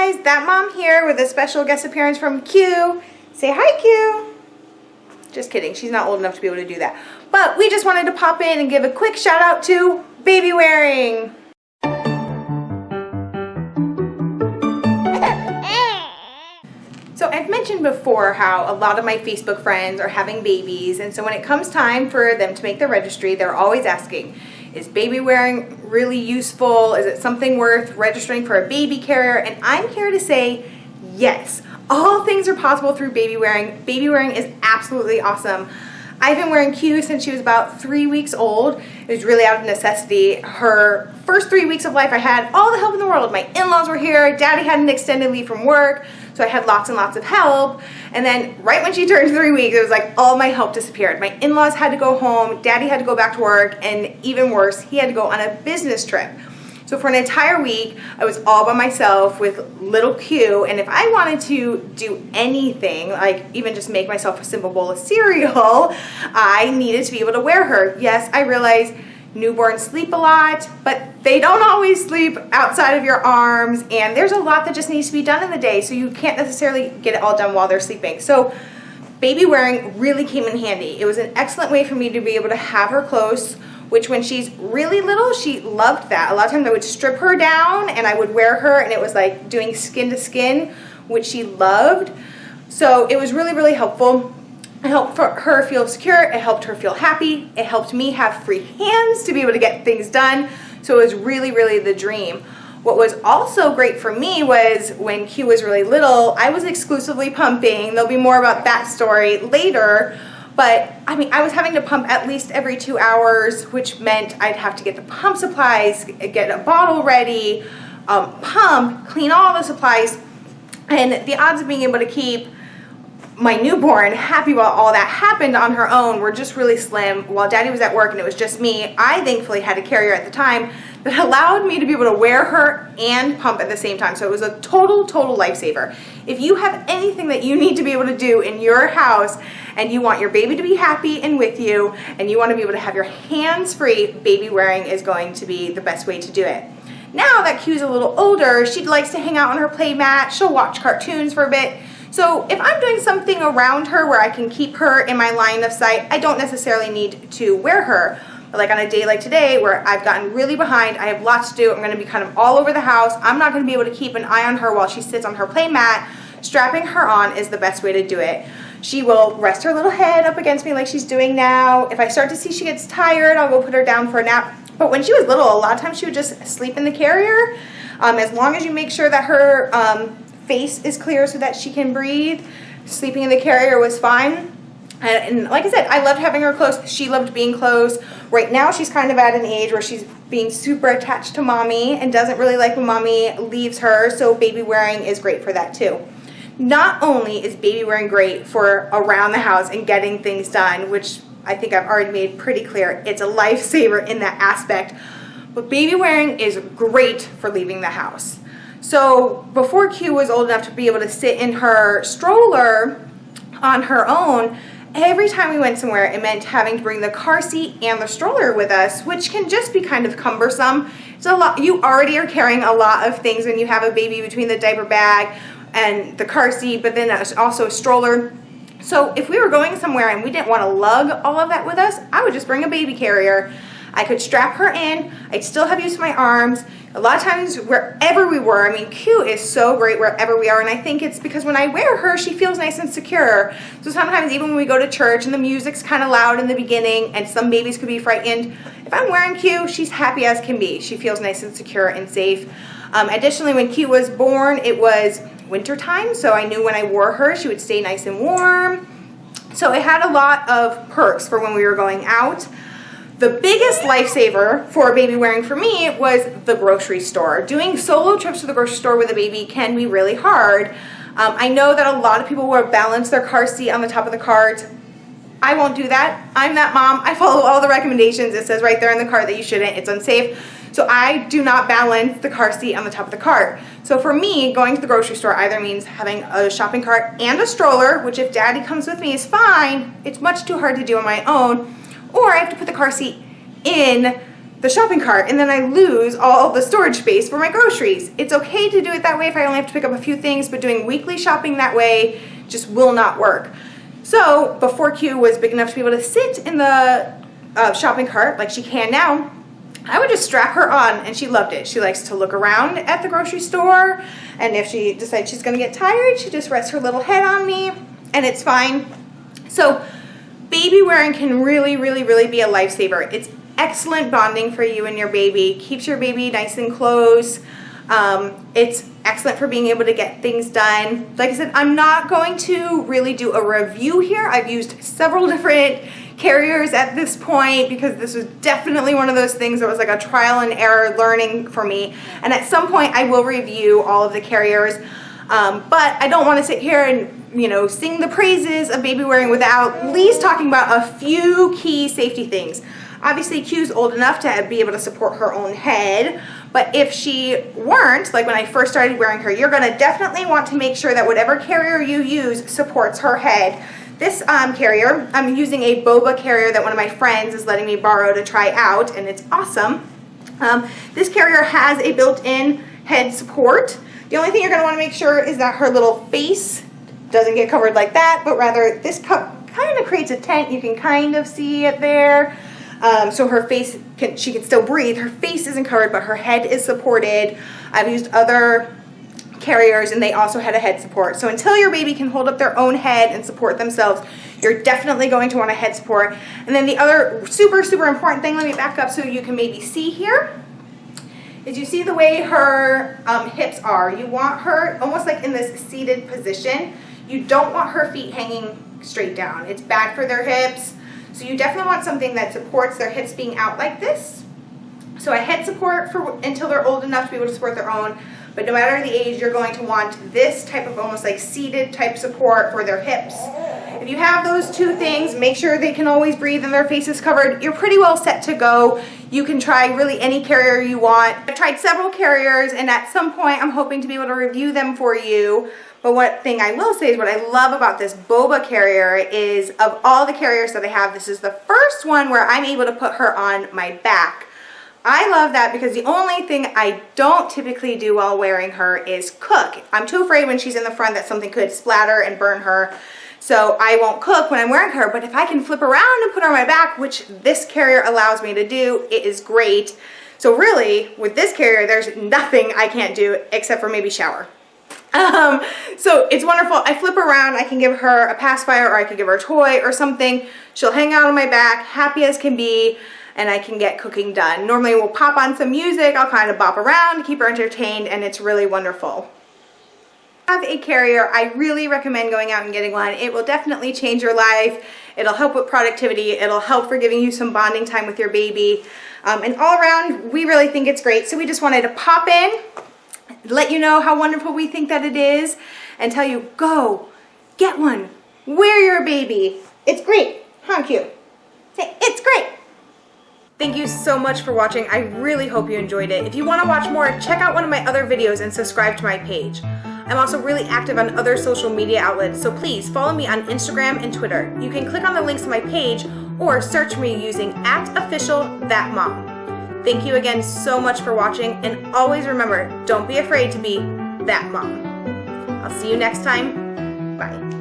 guys, that mom here with a special guest appearance from Q. Say hi, Q. Just kidding, she's not old enough to be able to do that. But we just wanted to pop in and give a quick shout out to Babywearing. So I've mentioned before how a lot of my Facebook friends are having babies, and so when it comes time for them to make their registry, they're always asking, is Babywearing really useful? Is it something worth registering for a baby carrier? And I'm here to say yes. All things are possible through Babywearing. Babywearing is absolutely awesome. I've been wearing Q since she was about 3 weeks old. It was really out of necessity. Her first 3 weeks of life, I had all the help in the world. My in-laws were here. Daddy had an extended leave from work, so I had lots and lots of help. And then right when she turned 3 weeks, it was like all my help disappeared. My in-laws had to go home. Daddy had to go back to work. And even worse, he had to go on a business trip. So for an entire week, I was all by myself with little Q, and if I wanted to do anything, like even just make myself a simple bowl of cereal, I needed to be able to wear her. Yes, I realize newborns sleep a lot, but they don't always sleep outside of your arms, and there's a lot that just needs to be done in the day, so you can't necessarily get it all done while they're sleeping. So Babywearing really came in handy. It was an excellent way for me to be able to have her close, which when she's really little, she loved that. A lot of times I would strip her down and I would wear her, and it was like doing skin to skin, which she loved. So it was really, really helpful. It helped her feel secure. It helped her feel happy. It helped me have free hands to be able to get things done. So it was really, really the dream. What was also great for me was when Q was really little, I was exclusively pumping. There'll be more about that story later. But I mean, I was having to pump at least every 2 hours, which meant I'd have to get the pump supplies, get a bottle ready, pump, clean all the supplies. And the odds of being able to keep my newborn happy while all that happened on her own were just really slim. While Daddy was at work and it was just me, I thankfully had a carrier at the time that allowed me to be able to wear her and pump at the same time. So it was a total lifesaver. If you have anything that you need to be able to do in your house and you want your baby to be happy and with you, and you want to be able to have your hands free, Babywearing is going to be the best way to do it. Now that Q's a little older, she likes to hang out on her play mat. She'll watch cartoons for a bit. So if I'm doing something around her where I can keep her in my line of sight, I don't necessarily need to wear her. But like on a day like today where I've gotten really behind, I have lots to do, I'm going to be kind of all over the house, I'm not going to be able to keep an eye on her while she sits on her play mat. Strapping her on is the best way to do it. She will rest her little head up against me like she's doing now. If I start to see she gets tired, I'll go put her down for a nap. But when she was little, a lot of times she would just sleep in the carrier. As long as you make sure that her face is clear so that she can breathe, sleeping in the carrier was fine. And like I said, I loved having her close. She loved being close. Right now, she's kind of at an age where she's being super attached to mommy and doesn't really like when mommy leaves her, so Babywearing is great for that too. Not only is Babywearing great for around the house and getting things done, which I think I've already made pretty clear, it's a lifesaver in that aspect, but Babywearing is great for leaving the house. So before Q was old enough to be able to sit in her stroller on her own, every time we went somewhere, it meant having to bring the car seat and the stroller with us, which can just be kind of cumbersome. It's a lot. You already are carrying a lot of things when you have a baby between the diaper bag and the car seat, but then also a stroller. So if we were going somewhere and we didn't want to lug all of that with us, I would just bring a baby carrier. I could strap her in. I'd still have use of my arms. A lot of times, wherever we were, I mean, Q is so great wherever we are, and I think it's because when I wear her, she feels nice and secure. So sometimes even when we go to church and the music's kind of loud in the beginning and some babies could be frightened, if I'm wearing Q, she's happy as can be. She feels nice and secure and safe. Additionally, when Q was born, it was winter time, so I knew when I wore her, she would stay nice and warm. So it had a lot of perks for when we were going out. The biggest lifesaver for Babywearing for me was the grocery store. Doing solo trips to the grocery store with a baby can be really hard. I know that a lot of people will balance their car seat on the top of the cart. I won't do that. I'm that mom. I follow all the recommendations. It says right there in the cart that you shouldn't. It's unsafe. So I do not balance the car seat on the top of the cart. So for me, going to the grocery store either means having a shopping cart and a stroller, which if Daddy comes with me is fine. It's much too hard to do on my own. Or I have to put the car seat in the shopping cart and then I lose all the storage space for my groceries. It's okay to do it that way if I only have to pick up a few things, but doing weekly shopping that way just will not work. So before Q was big enough to be able to sit in the shopping cart like she can now, I would just strap her on, and she loved it. She likes to look around at the grocery store, and if she decides she's gonna get tired, she just rests her little head on me, and it's fine. So baby wearing can really, really, really be a lifesaver. It's excellent bonding for you and your baby, keeps your baby nice and close. It's excellent for being able to get things done. Like I said, I'm not going to really do a review here. I've used several different carriers at this point because this was definitely one of those things that was like a trial and error learning for me. And at some point I will review all of the carriers, but I don't want to sit here and sing the praises of baby wearing without at least talking about a few key safety things. Obviously Q's old enough to be able to support her own head, but if she weren't, like when I first started wearing her, you're gonna definitely want to make sure that whatever carrier you use supports her head. This carrier, I'm using a Boba carrier that one of my friends is letting me borrow to try out, and it's awesome. This carrier has a built-in head support. The only thing you're going to want to make sure is that her little face doesn't get covered like that, but rather this cup kind of creates a tent. You can kind of see it there. So her face, she can still breathe. Her face isn't covered, but her head is supported. I've used other carriers and they also had a head support. So until your baby can hold up their own head and support themselves, you're definitely going to want a head support. And then the other super, super important thing, let me back up so you can maybe see here, is you see the way her hips are. You want her almost like in this seated position. You don't want her feet hanging straight down. It's bad for their hips. So you definitely want something that supports their hips being out like this. So a head support for until they're old enough to be able to support their own. But no matter the age, you're going to want this type of almost like seated type support for their hips. If you have those two things, make sure they can always breathe and their face is covered. You're pretty well set to go. You can try really any carrier you want. I've tried several carriers and at some point I'm hoping to be able to review them for you. But one thing I will say is what I love about this Boba carrier is of all the carriers that I have, this is the first one where I'm able to put her on my back. I love that because the only thing I don't typically do while wearing her is cook. I'm too afraid when she's in the front that something could splatter and burn her. So I won't cook when I'm wearing her, but if I can flip around and put her on my back, which this carrier allows me to do, it is great. So really, with this carrier, there's nothing I can't do except for maybe shower. So it's wonderful. I flip around, I can give her a pacifier or I can give her a toy or something. She'll hang out on my back, happy as can be, and I can get cooking done. Normally we'll pop on some music, I'll kind of bop around, keep her entertained, and it's really wonderful. Have a carrier, I really recommend going out and getting one. It will definitely change your life. It'll help with productivity. It'll help for giving you some bonding time with your baby. And all around, we really think it's great. So we just wanted to pop in, let you know how wonderful we think that it is, and tell you, go, get one, wear your baby. It's great, huh, Q? Say, it's great. Thank you so much for watching. I really hope you enjoyed it. If you want to watch more, check out one of my other videos and subscribe to my page. I'm also really active on other social media outlets, so please follow me on Instagram and Twitter. You can click on the links to my page or search me using @officialthatmom. Thank you again so much for watching, and always remember, don't be afraid to be that mom. I'll see you next time. Bye.